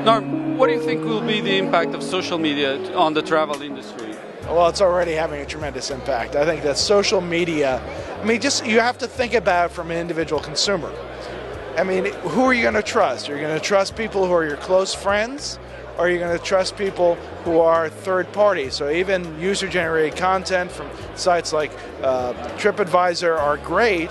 Norm, what do you think will be the impact of social media on the travel industry? Well, it's already having a tremendous impact. I think that social media, you have to think about it from an individual consumer. Who are you going to trust? Are you going to trust people who are your close friends? Or are you going to trust people who are third parties? So even user-generated content from sites like TripAdvisor are great,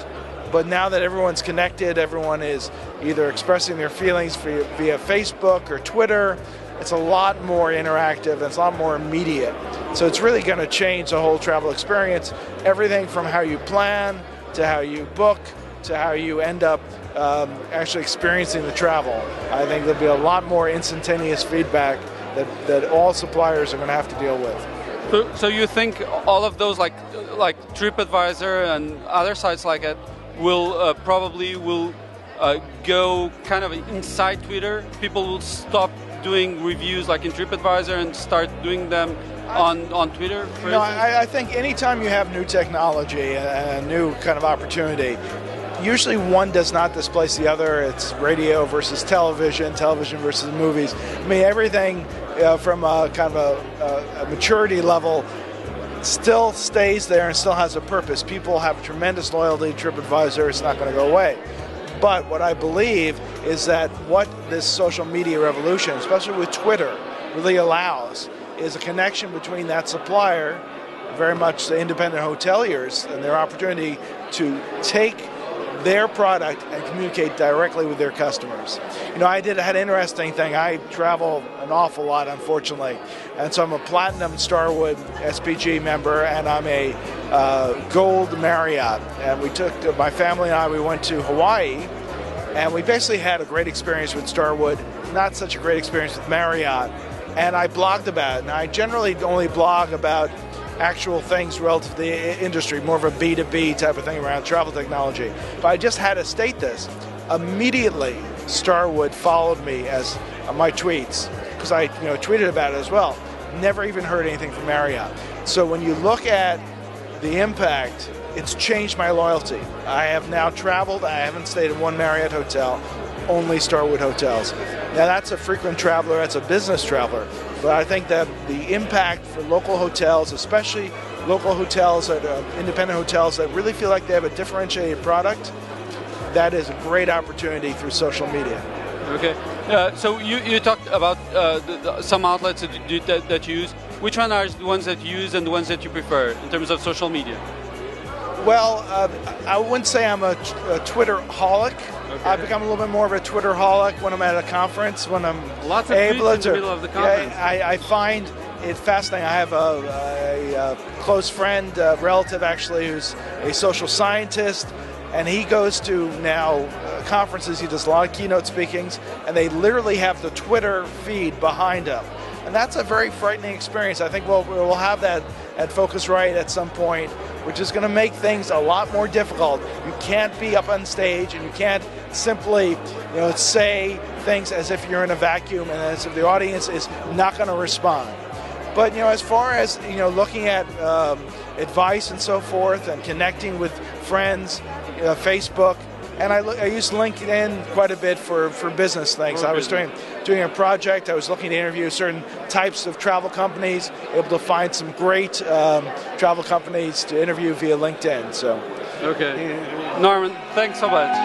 but now that everyone's connected, everyone is either expressing their feelings via Facebook or Twitter, it's a lot more interactive and it's a lot more immediate. So it's really going to change the whole travel experience, everything from how you plan, to how you book, to how you end up actually experiencing the travel. I think there'll be a lot more instantaneous feedback that all suppliers are going to have to deal with. So you think all of those like TripAdvisor and other sites like it will probably go kind of inside Twitter? People will stop doing reviews like in TripAdvisor and start doing them on Twitter? I think anytime you have new technology and a new kind of opportunity, usually one does not displace the other. It's radio versus television, television versus movies. Everything from a kind of a maturity level still stays there and still has a purpose. People have tremendous loyalty to TripAdvisor. It's not going to go away. But what I believe is that what this social media revolution, especially with Twitter, really allows is a connection between that supplier, very much the independent hoteliers, and their opportunity to take their product and communicate directly with their customers. I had an interesting thing. I travel an awful lot, unfortunately, and so I'm a Platinum Starwood SPG member, and I'm a Gold Marriott. And my family and I, we went to Hawaii, and we basically had a great experience with Starwood, not such a great experience with Marriott, and I blogged about it. And I generally only blog about actual things relative to the industry, more of a B2B type of thing around travel technology. But I just had to state this. Immediately, Starwood followed me as my tweets, because I tweeted about it as well. Never even heard anything from Marriott. So when you look at the impact, it's changed my loyalty. I have now traveled, I haven't stayed in one Marriott hotel, only Starwood hotels. Now that's a frequent traveler, that's a business traveler. But I think that the impact for local hotels, especially local hotels, independent hotels that really feel like they have a differentiated product, that is a great opportunity through social media. Okay. So you talked about some outlets that you use. Which one are the ones that you use and the ones that you prefer in terms of social media? Well, I wouldn't say I'm a Twitter-holic. Okay. I've become a little bit more of a Twitter-holic when I'm at a conference, when I'm lots of tweets in the middle of the conference. I find it fascinating. I have a close friend, a relative actually, who's a social scientist, and he goes to now conferences. He does a lot of keynote speakings, and they literally have the Twitter feed behind him. And that's a very frightening experience. I think we'll have that at Focusrite at some point, which is going to make things a lot more difficult. You can't be up on stage and you can't simply say things as if you're in a vacuum and as if the audience is not going to respond. But as far as looking at advice and so forth and connecting with friends, Facebook, and I use LinkedIn quite a bit for business things. I was doing a project. I was looking to interview certain types of travel companies, able to find some great travel companies to interview via LinkedIn. So, okay. Norman, thanks so much.